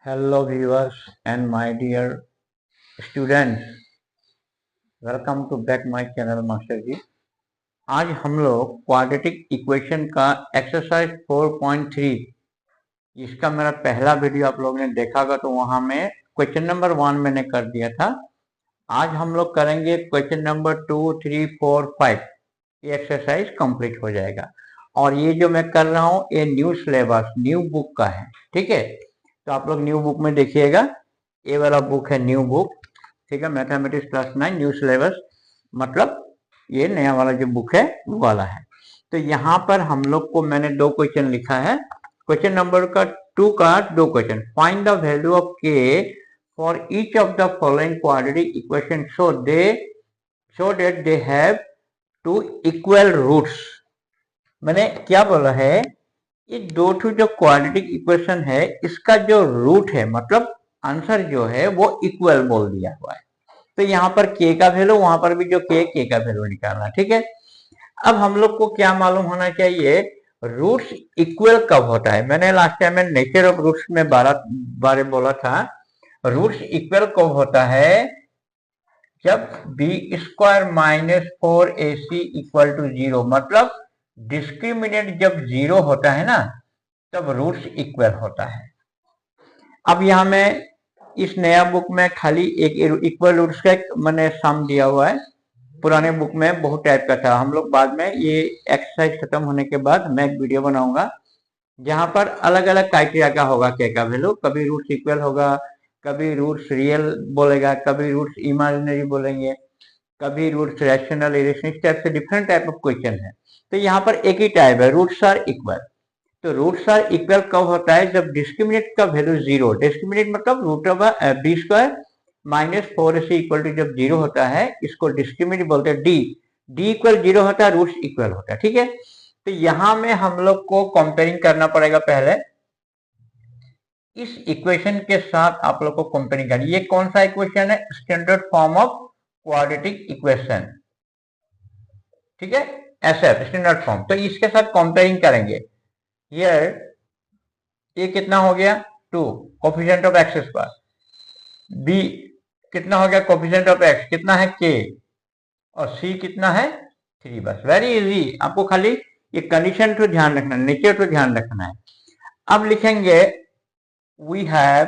Hello viewers and my dear students, welcome to back my channel master ji. आज हम लोग quadratic equation का exercise 4.3 इसका मेरा पहला वीडियो आप लोगों ने देखा होगा, तो वहां में क्वेश्चन नंबर 1 मैंने कर दिया था। आज हम लोग करेंगे क्वेश्चन नंबर 2, 3, 4, 5। ये एक्सरसाइज कंप्लीट हो जाएगा और ये जो मैं कर रहा हूँ ये न्यू सिलेबस न्यू बुक का है, ठीक है। तो आप लोग न्यू बुक में देखिएगा, ये वाला बुक है न्यू बुक, ठीक है। मैथमेटिक्स क्लास 9 न्यू सिलेबस, मतलब ये नया वाला जो बुक है वो वाला है। तो यहाँ पर हम लोग को मैंने दो क्वेश्चन लिखा है। क्वेश्चन नंबर 2 का दो question, find the value of k for each of the following quadratic equation so that they have two equal roots. मैंने क्या बोला है, ये दो जो क्वाड्रेटिक इक्वेशन है इसका जो रूट है, मतलब आंसर जो है वो इक्वल बोल दिया हुआ है। तो यहाँ पर के का वैल्यू, वहां पर भी जो के का वैल्यू निकालना, ठीक है। अब हम लोग को क्या मालूम होना चाहिए, रूट्स इक्वल कब होता है। मैंने लास्ट टाइम में नेचर ऑफ रूट्स में बारे बोला था। रूट्स इक्वल कब होता है, जब B square minus 4ac equal to 0, मतलब डिस्क्रिमिनेंट जब 0 होता है ना, तब रूट्स इक्वल होता है। अब यहाँ में इस नया बुक में खाली एक इक्वल रूट्स का मैंने सम दिया हुआ है। पुराने बुक में बहुत टाइप का था। हम लोग बाद में ये एक्सरसाइज खत्म होने के बाद मैं एक वीडियो बनाऊंगा जहां पर अलग अलग क्राइटेरिया का होगा के का वैल्यू। कभी रूट्स इक्वल होगा, कभी रूट्स रियल बोलेगा, कभी रूट्स इमेजिनरी बोलेंगे, कभी रूट्स रैशनल, इरेशनल, इस टाइप से डिफरेंट टाइप ऑफ क्वेश्चन है। तो यहाँ पर एक ही टाइप है, रूट्स आर इक्वल। तो रूट्स आर इक्वल कब होता है, जब डिस्क्रिमिनेंट का वैल्यू 0, डिस्क्रिमिनेंट मतलब root over B square minus 4ac equal to जब 0 होता है, इसको डिस्क्रिमिनेंट बोलते हैं। डी इक्वल 0 होता है, रूट्स इक्वल होता है, ठीक है। तो यहां में हम लोग को कंपेयरिंग करना पड़ेगा। पहले इस इक्वेशन के साथ आप लोग को कंपेयरिंग करनी। ये कौन सा इक्वेशन है, standard form of quadratic equation, ठीक है, एसएफ स्टैंडर्ड फॉर्म। तो इसके साथ कंपेयरिंग करेंगे। हियर ये कितना हो गया 2, coefficient of x square. B कितना हो गया, कोफिशिएंट ऑफ एक्स कितना है के, और सी कितना है 3। बस वेरी इजी, आपको खाली ये कंडीशन तो ध्यान रखना, नीचे तो ध्यान रखना है। अब लिखेंगे वी हैव,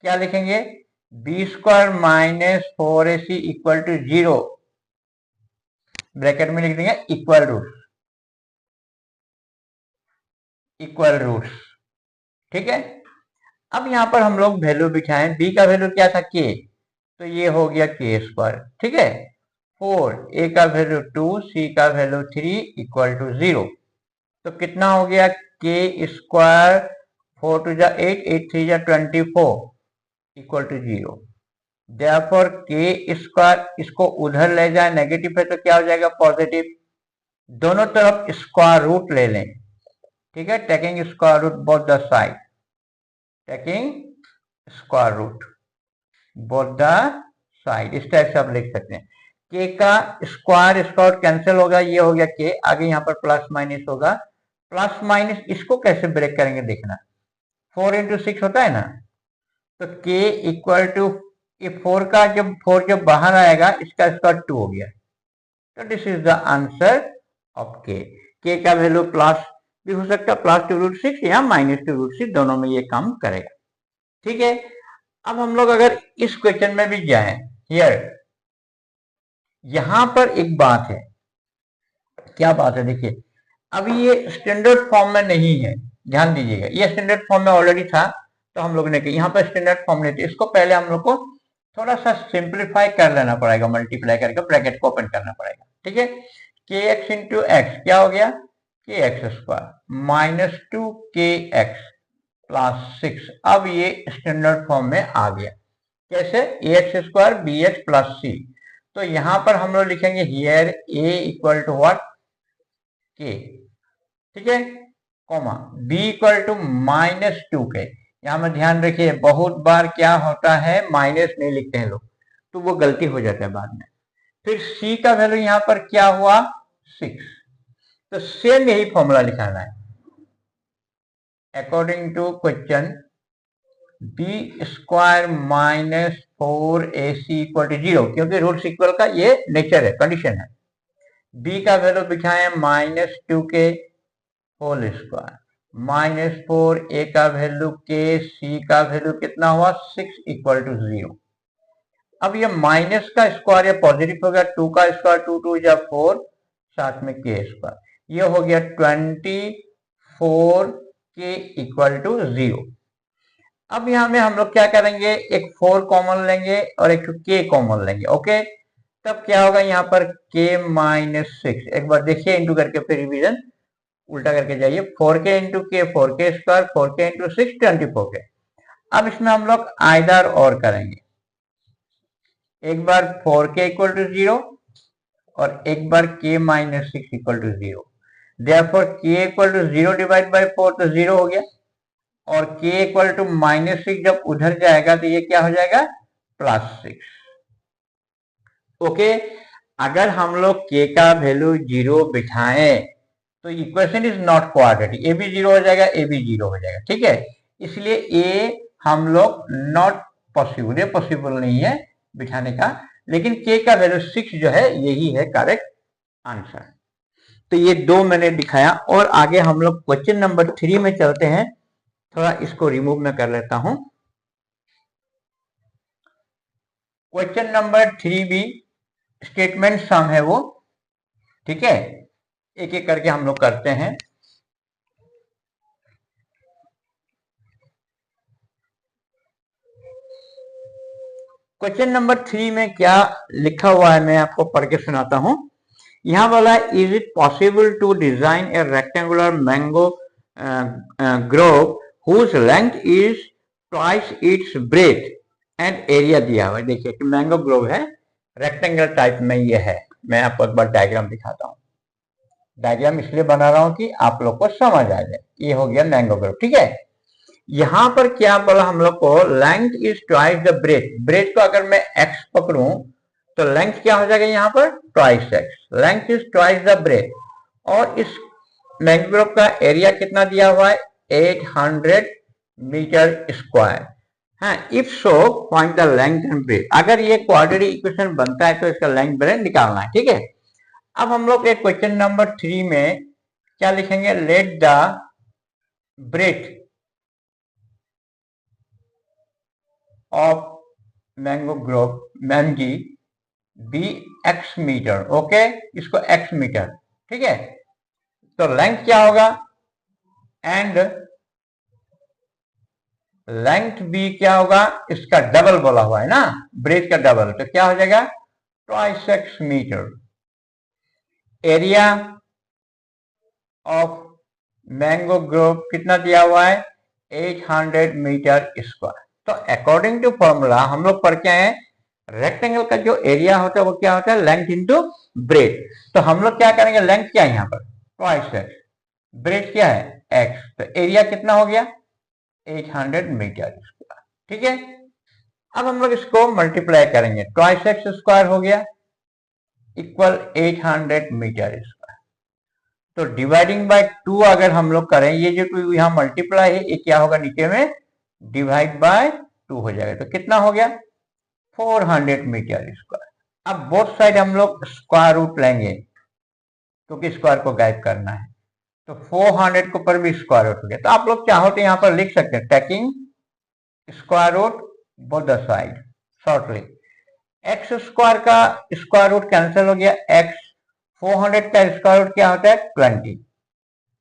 क्या लिखेंगे, B square minus 4ac equal to 0, bracket में लिख देंगे इक्वल रूट्स, इक्वल रूट्स, ठीक है। अब यहां पर हम लोग वैल्यू बिठाएं, बी का वैल्यू क्या था के, तो ये हो गया के स्क्वायर, ठीक है। 4, ए का वैल्यू 2, सी का वैल्यू 3 इक्वल टू 0। तो कितना हो गया के स्क्वायर, 4 टू जा 8, 8 3 जा 24 इक्वल टू 0। देयरफॉर के स्क्वायर, इसको उधर ले जाए, नेगेटिव है तो क्या हो जाएगा पॉजिटिव। दोनों तरफ स्क्वायर रूट ले लें, ठीक है, taking square root both the side, taking square root both the side, इस टाइप से आप लिख सकते हैं। के का स्क्वायर स्क्वायर कैंसिल होगा, ये हो गया के, आगे यहाँ पर प्लस माइनस होगा। प्लस माइनस इसको कैसे ब्रेक करेंगे देखना, 4 इंटू 6 होता है ना, तो के इक्वल टू, ये 4 का जब 4 जब बाहर आएगा इसका स्क्वायर 2 हो गया। तो this is the answer of के का वैल्यू प्लस भी हो सकता है, प्लस 2 रूट 6 या माइनस 2 रूट 6, दोनों में ये काम करेगा, ठीक है। अब हम लोग अगर इस क्वेश्चन में भी जाएं, हियर यहां पर एक बात है, क्या बात है देखिए, अभी ये स्टैंडर्ड फॉर्म में नहीं है, ध्यान दीजिएगा। ये स्टैंडर्ड फॉर्म में ऑलरेडी था, तो हम लोग ने यहाँ पर स्टैंडर्ड फॉर्म नहीं थे, इसको पहले हम लोग को थोड़ा सा सिंप्लीफाई कर लेना पड़ेगा, मल्टीप्लाई करके ब्रैकेट को ओपन करना पड़ेगा, ठीक है। के एक्स इंटू एक्स क्या हो गया, के एक्स स्क्वायर माइनस 2 के एक्स प्लस 6। अब ये स्टैंडर्ड फॉर्म में आ गया, कैसे, a x square b x plus c. तो यहां पर हम लोग लिखेंगे here a equal to what, k, ठीक है, comma b equal to minus 2 k. यहां में ध्यान रखिए, बहुत बार क्या होता है माइनस नहीं लिखते हैं लोग, तो वो गलती हो जाता है बाद में। फिर सी का वैल्यू यहां पर क्या हुआ 6, तो सेम यही फॉर्मूला लिखाना है according to question B square minus 4ac equal to 0, क्योंकि रूट्स इक्वल का ये नेचर है, कंडीशन है। बी का वैल्यू बिठाएं -2k whole square minus 4, a का वैल्यू k, सी का वैल्यू कितना हुआ 6 इक्वल टू 0। अब ये माइनस का स्क्वायर या पॉजिटिव हो गया, 2 का स्क्वायर 2 2 या 4, साथ में के स्क्वायर, ये हो गया 24 के इक्वल टू 0। अब यहां में हम लोग क्या करेंगे, एक 4 कॉमन लेंगे और एक के कॉमन लेंगे। ओके, तब क्या होगा यहाँ पर k -6, एक बार देखिए इंटू करके, फिर रिवीजन उल्टा करके जाइए, 4k इंटू के 4k square, 4k into 6 24k। अब इसमें हम लोग आइदर और करेंगे, एक बार 4k इक्वल टू 0 और एक बार k -6 equal to 0। Therefore k equal to 0 divide by 4 तो 0 हो गया, और k इक्वल टू -6 जब उधर जाएगा तो ये क्या हो जाएगा +6। ओके, अगर हम लोग k का वैल्यू 0 बिठाएं तो इक्वेशन इज नॉट क्वाड्रेटिक, ए भी 0 हो जाएगा, ए भी 0 हो जाएगा, ठीक है। इसलिए ए हम लोग नॉट पॉसिबल, ये पॉसिबल नहीं है बिठाने का, लेकिन k का वैल्यू 6 जो है यही है करेक्ट आंसर। तो ये दो मैंने दिखाया, और आगे हम लोग क्वेश्चन नंबर 3 में चलते हैं। थोड़ा इसको रिमूव में कर लेता हूं। क्वेश्चन नंबर 3 भी स्टेटमेंट सम है वो, ठीक है, एक एक करके हम लोग करते हैं। क्वेश्चन नंबर 3 में क्या लिखा हुआ है मैं आपको पढ़ के सुनाता हूं। यहां वाला, is it possible to design a rectangular mango grove whose length is twice its breadth and area दिया हुआ है। देखिए कि मैंगो ग्रोव है, रेक्टेंगल टाइप में ये है। मैं आपको एक बार डायग्राम दिखाता हूँ। डायग्राम इसलिए बना रहा हूं कि आप लोग को समझ आ जाए। ये हो गया मैंगो ग्रोव, ठीक है। यहां पर क्या बोला हम लोग को, length is twice the breadth. Breadth को अगर मैं x पकड़ूं तो लेंथ क्या हो जाएगा यहाँ पर twice x, length is twice the breadth. और इस मैंगो ग्रोव का एरिया कितना दिया हुआ है 800 मीटर स्क्वायर। हाँ, if so find the length and breadth. अगर ये क्वाड्रेटिक इक्वेशन बनता है तो इसका लेंथ ब्रेथ निकालना है, ठीक है। अब हम लोग एक क्वेश्चन नंबर 3 में क्या लिखेंगे, let the breadth of mango grove mango be x metre. Okay, इसको x मीटर, ठीक है। तो लेंथ क्या होगा, एंड लेंथ भी क्या होगा, इसका डबल बोला हुआ है ना, ब्रेथ का डबल, तो क्या हो जाएगा twice x metre. Area of mango grove कितना दिया हुआ है 800 मीटर स्क्वायर। तो अकॉर्डिंग टू फॉर्मूला हम लोग पढ़ के आए, रेक्टेंगल का जो एरिया होता है वो क्या होता है लेंथ इंटू ब्रेथ। तो हम लोग क्या करेंगे, लेंथ क्या है यहाँ पर ट्वाइस एक्स, ब्रेथ क्या है एक्स, तो एरिया कितना हो गया 800 मीटर स्क्वायर, ठीक है। अब हम लोग इसको मल्टीप्लाई करेंगे, ट्वाइस एक्स स्क्वायर हो गया इक्वल 800 मीटर स्क्वायर। तो डिवाइडिंग बाय 2 अगर हम लोग करें, ये जो 2 यहाँ मल्टीप्लाई है, ये क्या होगा नीचे में डिवाइड बाय 2 हो जाएगा, तो कितना हो गया 400 मीटर स्क्वायर। अब बोथ साइड हम लोग स्क्वायर रूट लेंगे क्योंकि स्क्वायर को गायब करना है, तो 400 के ऊपर भी स्क्वायर रूट हो गया। तो आप लोग चाहो तो यहाँ पर लिख सकते हैं taking square root both the side shortly. X square का स्क्वायर रूट कैंसिल हो गया, एक्स 400 का स्क्वायर रूट क्या होता है 20।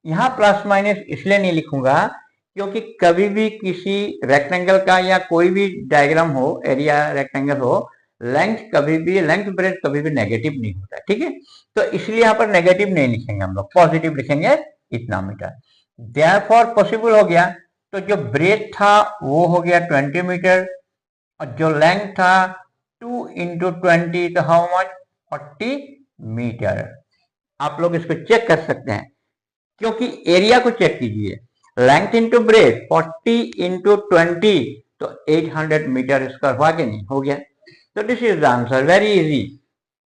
यहाँ प्लस माइनस इसलिए नहीं लिखूंगा क्योंकि कभी भी किसी रेक्टेंगल का या कोई भी डायग्राम हो, एरिया रेक्टेंगल हो, लेंथ कभी भी, लेंथ ब्रेथ कभी भी नेगेटिव नहीं होता, ठीक है। तो इसलिए यहाँ पर नेगेटिव नहीं लिखेंगे, हम लोग पॉजिटिव लिखेंगे इतना मीटर। देयरफॉर पॉसिबल हो गया, तो जो ब्रेथ था वो हो गया 20 मीटर, और जो लेंथ था 2 इंटू 20, तो हाउ मच 40 मीटर। आप लोग इसको चेक कर सकते हैं, क्योंकि एरिया को चेक कीजिए, लेंथ इंटू ब्रेथ 40 इंटू 20, तो 800 मीटर स्क्वायर हुआ कि नहीं, हो गया। तो this is the answer, very easy.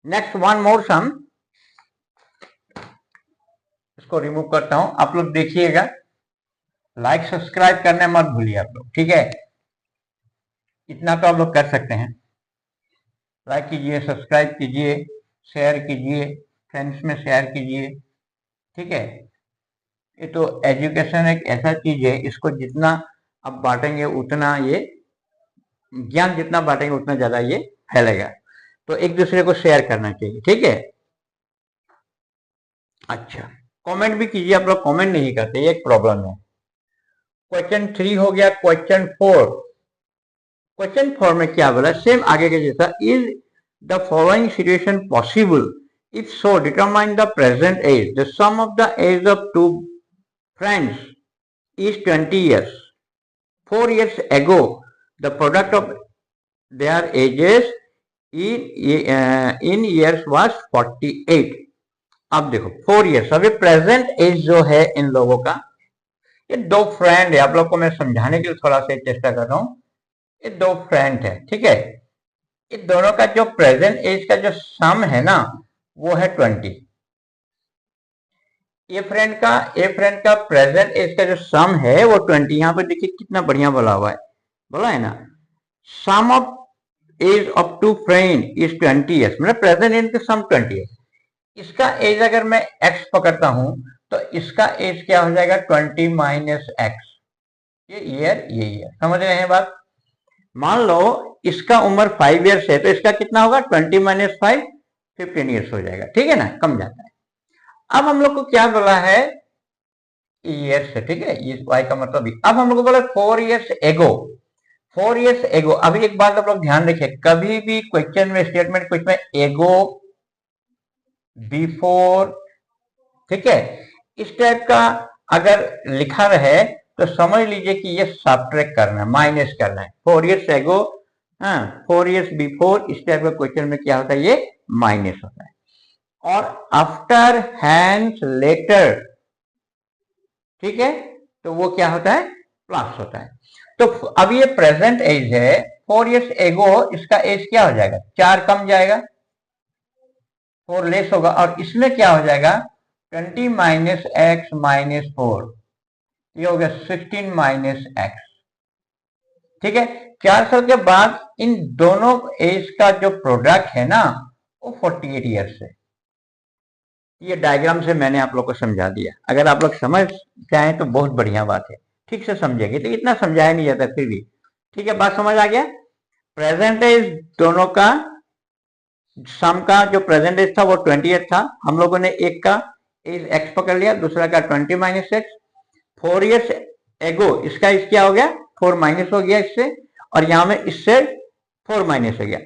Next one more sum, इसको रिमूव करता हूं, आप लोग देखिएगा, लाइक सब्सक्राइब करना मत भूलिए आप लोग, ठीक है। इतना तो आप लोग कर सकते हैं। लाइक कीजिए, सब्सक्राइब कीजिए, शेयर कीजिए, फ्रेंड्स में शेयर कीजिए, ठीक है। ये तो एजुकेशन एक ऐसा चीज है, इसको जितना आप बांटेंगे उतना ये ज्ञान जितना बांटेंगे उतना ज्यादा ये फैलेगा। तो एक दूसरे को शेयर करना चाहिए, ठीक है। अच्छा, कमेंट भी कीजिए, आप लोग कमेंट नहीं करते, ये एक प्रॉब्लम है। क्वेश्चन 3 हो गया। क्वेश्चन 4, क्वेश्चन 4 में क्या बोला, सेम आगे के जैसा। Is the following situation possible, if so determine the present age. The sum of the age of two friends is 20 years. 4 years ago, the product of their ages in years was 48. अब देखो 4 years, अभी present as जो है इन लोगों का, ये दो friend है। आप लोग को मैं समझाने के लिए थोड़ा सा चेष्टा कर रहा हूं। ये दो फ्रेंड है, ठीक है। ये दोनों का जो प्रेजेंट एज का जो सम है ना, वो है 20। ए फ्रेंड का प्रेजेंट एज का जो सम है वो 20। यहां पर देखिए कितना बढ़िया बोला हुआ है, बोला है ना, sum of age of two friend is 20 years, मतलब प्रेजेंट एज का सम 20 ईयर्स। इसका एज अगर मैं x पकड़ता हूं तो इसका एज क्या हो जाएगा, 20 माइनस एक्स। ये ईयर, समझ रहे हैं बात। मान लो इसका उम्र 5 ईयर्स है, तो इसका कितना होगा, 20 माइनस 5, 15 ईयर्स हो जाएगा, ठीक है ना, कम जाता है। अब हम लोग को क्या बोला है, ईयर्स, ठीक है, ये वाई का मतलब भी। अब हम लोग को बोला 4 ईयर्स एगो। 4 ईयर्स एगो, अभी एक बात आप लोग ध्यान रखिए, कभी भी क्वेश्चन में, स्टेटमेंट कुछ में एगो, बिफोर, ठीक है, इस टाइप का अगर लिखा रहे तो समझ लीजिए कि ये सब्ट्रैक्ट करना है, माइनस करना है। 4 ईयर्स एगो, हाँ, 4 ईयर्स बिफोर, इस टाइप का क्वेश्चन में क्या होता है, ये माइनस होता है। और आफ्टर, हैंस, लेटर, ठीक है, तो वो क्या होता है, प्लस होता है। तो अब ये प्रेजेंट एज है, 4 ईयर्स एगो, इसका एज क्या हो जाएगा, 4 कम जाएगा, 4 लेस होगा, और इसमें क्या हो जाएगा, 20 माइनस एक्स माइनस 4, ये हो गया 16 माइनस एक्स, ठीक है। 4 साल के बाद इन दोनों एज का जो प्रोडक्ट है ना, वो 48 ईयर्स है। ये डायग्राम से मैंने आप लोग को समझा दिया। अगर आप लोग समझ जाए तो बहुत बढ़िया बात है, ठीक से समझेंगे तो इतना समझाया नहीं जाता फिर भी, ठीक है, बात समझ आ गया। प्रेजेंट एज दोनों का सम का जो प्रेजेंट एज था वो 28 था। हम लोगों ने एक का एज एक्स पकड़ लिया, दूसरा का 20 माइनस एक्स। 4 ईयर्स एगो, इसका एज क्या हो गया, 4 माइनस हो गया इससे, और यहां में इससे 4 माइनस हो गया।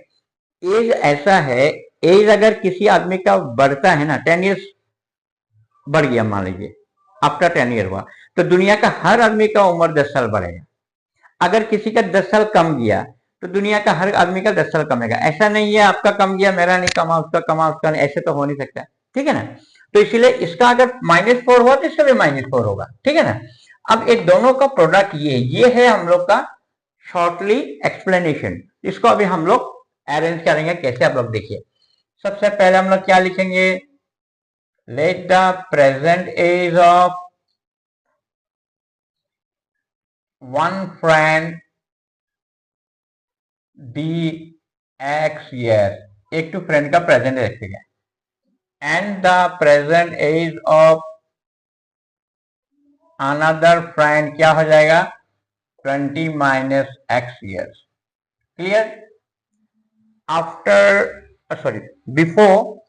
एज ऐसा है, एज अगर किसी आदमी का बढ़ता है ना, 10 ईयर्स बढ़ गया मान लीजिए, आफ्टर 10 ईयर हुआ, तो दुनिया का हर आदमी का उम्र 10 साल बढ़ेगा। अगर किसी का 10 साल कम गया तो दुनिया का हर आदमी का 10 साल कमेगा। ऐसा नहीं है आपका कम गया, मेरा नहीं कमा, उसका कमा, उसका नहीं, ऐसे तो हो नहीं सकता, ठीक है ना। तो इसीलिए इसका अगर -4 हुआ तो इसका भी -4 होगा, ठीक है ना। अब एक दोनों का प्रोडक्ट ये है हम लोग का शॉर्टली एक्सप्लेनेशन। इसको अभी हम लोग अरेंज करेंगे कैसे, आप लोग देखिए। सबसे पहले हम लोग क्या लिखेंगे, let the present age of one friend be x year, एक टू फ्रेंड का प्रेजेंट एज रखेगा, and the present age of another friend क्या हो जाएगा, 20 minus x years. Clear. After, sorry, before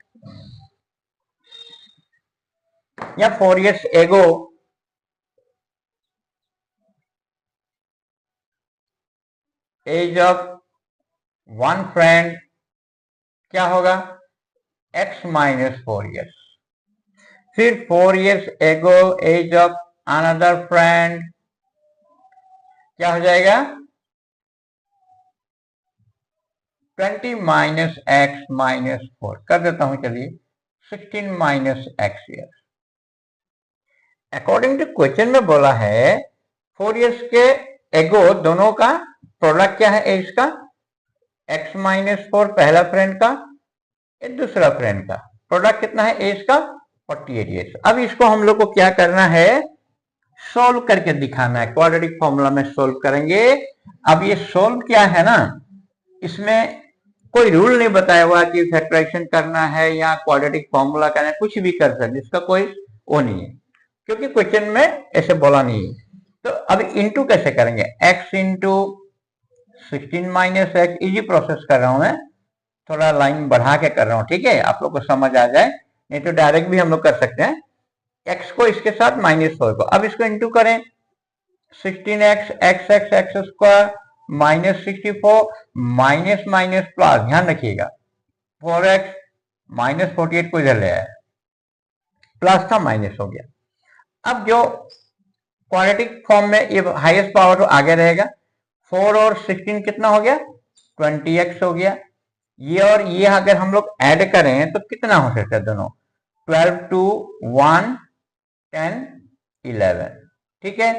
या 4 years ago, as of one friend क्या होगा, x माइनस 4 ईयर्स। फिर 4 years ago, as of another friend क्या हो जाएगा, 20 माइनस एक्स माइनस 4, कर देता हूं चलिए, 16 minus x years. According to question में बोला है 4 ईयर्स के एगो दोनों का प्रोडक्ट क्या है एज का, x माइनस 4 पहला फ्रेंड का, ये दूसरा फ्रेंड का, प्रोडक्ट कितना है एज का, 48 ईयर्स। अब इसको हम लोग को क्या करना है, सोल्व करके दिखाना है, क्वाड्रेटिक फॉर्मूला में सोल्व करेंगे। अब ये सोल्व क्या है ना, इसमें कोई रूल नहीं बताया हुआ कि फैक्टराइजेशन करना है या क्वाड्रेटिक फॉर्मूला करना है, कुछ भी कर सकते, इसका कोई वो नहीं है, क्योंकि क्वेश्चन में ऐसे बोला नहीं है। तो अब इंटू कैसे करेंगे, x into 16 minus x, easy process कर रहा हूं मैं, थोड़ा लाइन बढ़ा के कर रहा हूं, ठीक है, आप लोग को समझ आ जाए, नहीं तो डायरेक्ट भी हम लोग कर सकते हैं। x को इसके साथ माइनस 4 को, अब इसको इंटू करें, 16x x x x square minus 64 minus minus plus, ध्यान रखिएगा 4x माइनस 48 को इधर ले आया, प्लस था माइनस हो गया। अब जो क्वाड्रेटिक फॉर्म में ये हाईएस्ट पावर तो आगे रहेगा, 4 और 16 कितना हो गया, 20x हो गया। ये और ये अगर हम लोग ऐड करें तो कितना हो सकता है दोनों, 12 to 1 10 11, ठीक है।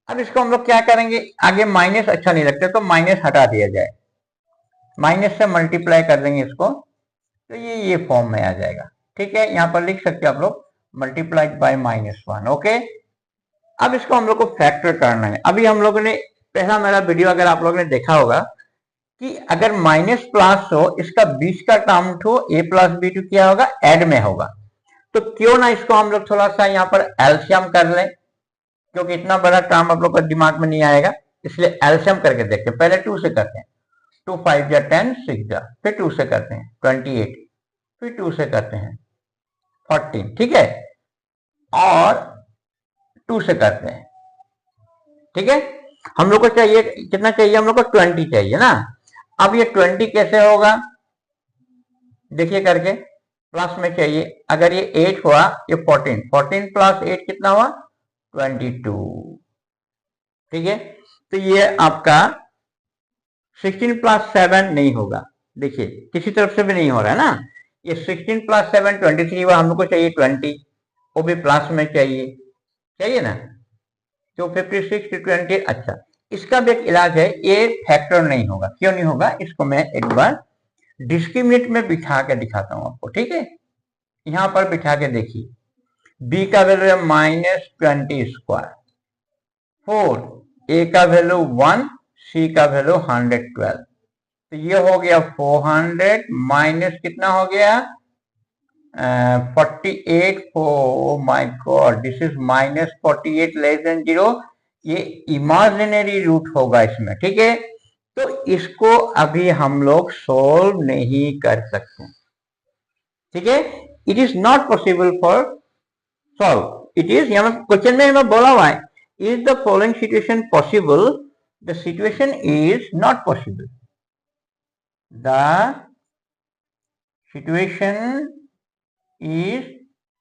अब इसको हम लोग क्या करेंगे, आगे माइनस अच्छा नहीं लगता तो माइनस हटा दिया जाए, माइनस से मल्टीप्लाई कर देंगे इसको, तो ये फॉर्म में आ जाएगा, ठीक है। यहां पर लिख सकते हैं आप लोग मल्टीप्लाइड बाय -1, ओके। अब इसको हम लोग को फैक्टर करना है। अभी हम लोगों ने पहला मेरा वीडियो अगर आप लोगों ने देखा होगा कि अगर माइनस प्लस हो, इसका बीच का term two a plus B two क्या होगा, ऐड में होगा, तो क्यों ना इसको हम लोग थोड़ा सा यहाँ पर एलसीएम कर लें, क्योंकि इतना बड़ा टर्म आप लोग को दिमाग में नहीं आएगा, इसलिए एलसीएम करके देखते हैं। पहले 2 से करते हैं, 2 5 जा 10 6 जा, फिर 2 से करते हैं 28, फिर 2 से करते हैं 14, ठीक है, और 2 से करते हैं, ठीक है। हम लोग को चाहिए कितना चाहिए, हम लोग को 20 चाहिए ना। अब ये 20 कैसे होगा, देखिए करके, प्लस में चाहिए, अगर ये 8 हुआ, ये 14 14 प्लस 8 कितना हुआ, 22, ठीक है। तो ये आपका 16 प्लस 7 नहीं होगा, देखिए किसी तरफ से भी नहीं हो रहा है ना, ये 16 प्लस 7 23 हुआ, हम लोग को चाहिए 20, वो भी प्लस में चाहिए ना, तो 56 to 20, अच्छा इसका भी एक इलाज है, ये फैक्टर नहीं होगा, क्यों नहीं होगा, इसको मैं एक बार डिस्क्रिमिनेंट में बिठा के दिखाता हूं आपको, ठीक है। यहां पर बिठा के देखिए, b का वैल्यू है -20 स्क्वायर, 4 a का वैल्यू 1, c का वैल्यू 112, तो ये हो गया 400 माइनस कितना हो गया 48, oh my god, this is -48 less than 0, ये इमेजिनरी रूट होगा इसमें, ठीक है। तो इसको अभी हम लोग सोल्व नहीं कर सकते, ठीक है, it is not possible for solve, it is, यहाँ क्वेश्चन में हमें बोला हुआ है, is the following situation possible, the situation is not possible, the situation is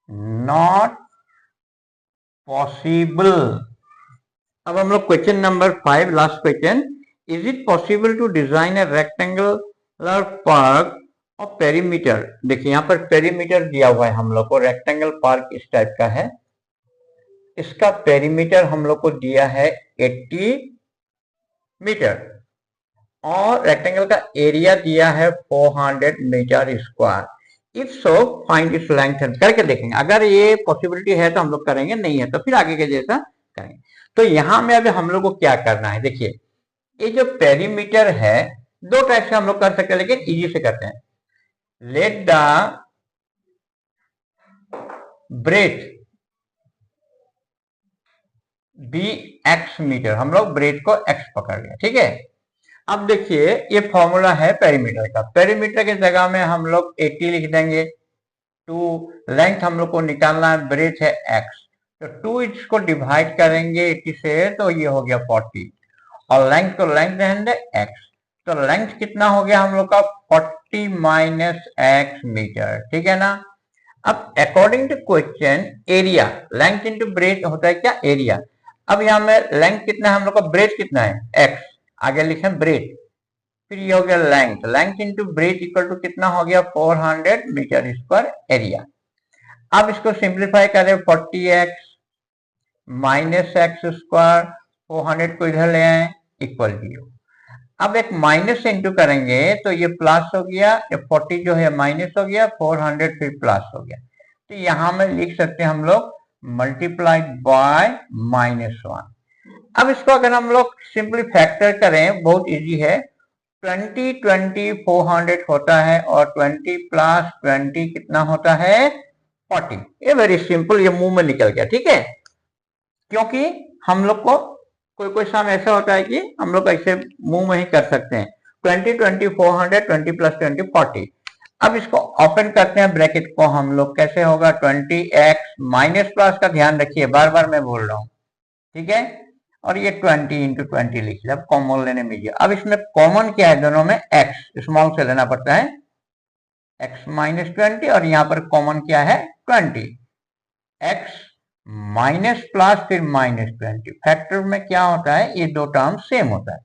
not possible। अब हम लोग question number 5, last question, is it possible to design a rectangular park of perimeter, देखिए यहाँ पर पेरीमीटर दिया हुआ है हम लोग को, रेक्टेंगल पार्क इस टाइप का है, इसका पेरीमीटर हम लोग को दिया है 80 मीटर, और रेक्टेंगल का एरिया दिया है 400 metre square. If so find its length, करके देखेंगे, अगर ये पॉसिबिलिटी है तो हम लोग करेंगे, नहीं है तो फिर आगे के जैसा करेंगे। तो यहां में अभी हम लोग को क्या करना है, देखिए ये जो पेरीमीटर है, दो टाइप से हम लोग कर सकते हैं, लेकिन इजी से करते हैं। Let the breadth be x metre, हम लोग ब्रेथ को x पकड़ लिया, ठीक है। अब देखिए ये फॉर्मूला है पेरीमीटर का, पेरीमीटर की जगह में हम लोग 80 लिख देंगे, 2 लेंथ हम लोग को निकालना है, ब्रेथ है x, तो 2 इसको डिवाइड करेंगे 80 से, तो ये हो गया 40, और लेंथ को लेंथ रहेंगे x, तो लेंथ कितना हो गया हम लोग का 40 माइनस x मीटर, ठीक है ना। अब according to question, area length into breadth होता है क्या, एरिया। अब यहाँ में लेंथ कितना है हम लोग का, ब्रेथ कितना है x, आगे लिखे ब्रेथ, फिर ये हो गया length, length into breadth equal to कितना हो गया 400 मीटर स्क्वायर एरिया। अब इसको सिंप्लीफाई करें, 40x माइनस एक्स स्क्वायर, 400 को इधर ले आए, इक्वल 0। अब एक माइनस से इंटू करेंगे तो ये प्लस हो गया, ये 40 जो है माइनस हो गया, 400 फिर प्लस हो गया, तो यहां में लिख सकते हैं हम लोग मल्टीप्लाइड बाय -1। अब इसको अगर हम लोग सिंपली फैक्टर करें, बहुत इजी है। 20 20 400 होता है और 20 प्लस 20 कितना होता है 40। ये वेरी सिंपल, ये मुंह में निकल गया, ठीक है। क्योंकि हम लोग को कोई सम ऐसा होता है कि हम लोग ऐसे मुंह में ही कर सकते हैं। 20 20 400, 20 प्लस 20 40। अब इसको ओपन करते हैं ब्रैकेट को हम लोग, कैसे होगा 20x माइनस प्लस का ध्यान रखिए, बार बार मैं बोल रहा हूं, ठीक है। और ये 20 इंटू 20 लिख लिया। अब कॉमन लेने में, अब इसमें कॉमन क्या है, दोनों में x स्मॉल से लेना पड़ता है, x माइनस 20 और यहां पर कॉमन क्या है 20, x माइनस प्लस फिर -20। फैक्टर में क्या होता है, ये दो टर्म सेम होता है,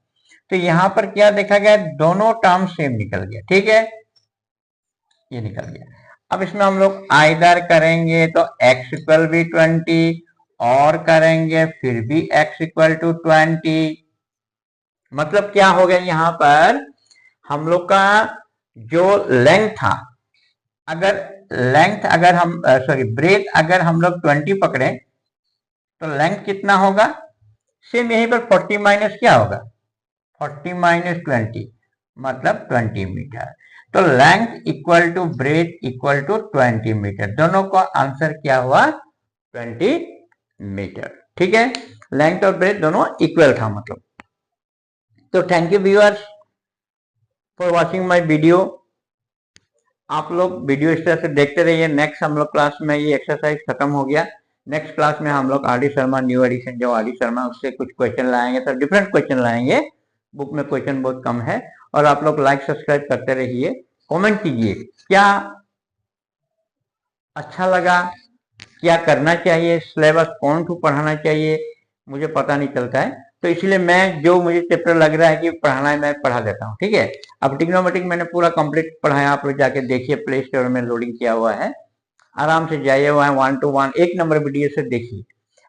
तो यहां पर क्या देखा गया, दोनों टर्म सेम निकल गया, ठीक है, ये निकल गया। अब इसमें हम लोग आइदर करेंगे तो x इक्वल भी 20 और करेंगे फिर भी x इक्वल टू 20। मतलब क्या हो गया, यहां पर हम लोग का जो लेंथ था, अगर हम ब्रेथ अगर हम लोग 20 पकड़े तो लेंथ कितना होगा, सेम यहीं पर 40 माइनस क्या होगा 40 माइनस 20 मतलब 20 मीटर। तो length equal to breadth equal to 20 metre, दोनों का आंसर क्या हुआ 20 मीटर, ठीक है। लेंथ और ब्रेथ दोनों इक्वल था मतलब। तो thank you viewers for watching my video. आप लोग वीडियो इस तरह से देखते रहिए। नेक्स्ट हम लोग क्लास में, ये एक्सरसाइज खत्म हो गया, नेक्स्ट क्लास में हम लोग R D Sharma new edition जो आर डी शर्मा उससे कुछ क्वेश्चन लाएंगे, तो डिफरेंट क्वेश्चन लाएंगे, बुक में क्वेश्चन बहुत कम है। और आप लोग लाइक सब्सक्राइब करते रहिए, कमेंट कीजिए क्या अच्छा लगा, क्या करना चाहिए, सिलेबस कौन सा पढ़ाना चाहिए, मुझे पता नहीं चलता है, तो इसलिए मैं जो मुझे चैप्टर लग रहा है कि पढ़ाना है मैं पढ़ा देता हूँ, ठीक है। अब ट्रिग्नोमेट्रिक मैंने पूरा कंप्लीट पढ़ाया, आप लोग जाके देखिए, प्ले स्टोर में लोडिंग किया हुआ है, आराम से जाइए, वहां 1 to 1 एक नंबर वीडियो से देखिए।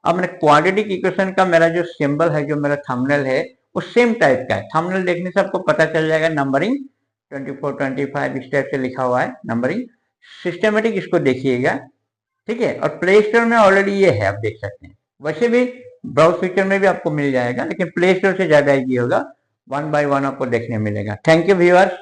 अब मैंने क्वाड्रेटिक इक्वेशन का मेरा जो सिंबल है, जो मेरा थंबनेल है, वो सेम टाइप का है। थंबनेल देखने से आपको पता चल जाएगा, नंबरिंग 24 25 इस टाइप से लिखा हुआ है नंबरिंग, सिस्टमेटिक इसको देखिएगा, ठीक है। और प्ले स्टोर में ऑलरेडी ये है, आप देख सकते हैं। वैसे भी ब्राउज फीचर में भी आपको मिल जाएगा, लेकिन प्ले स्टोर से ज्यादा इजी होगा, 1 by 1 आपको देखने मिलेगा। Thank you viewers.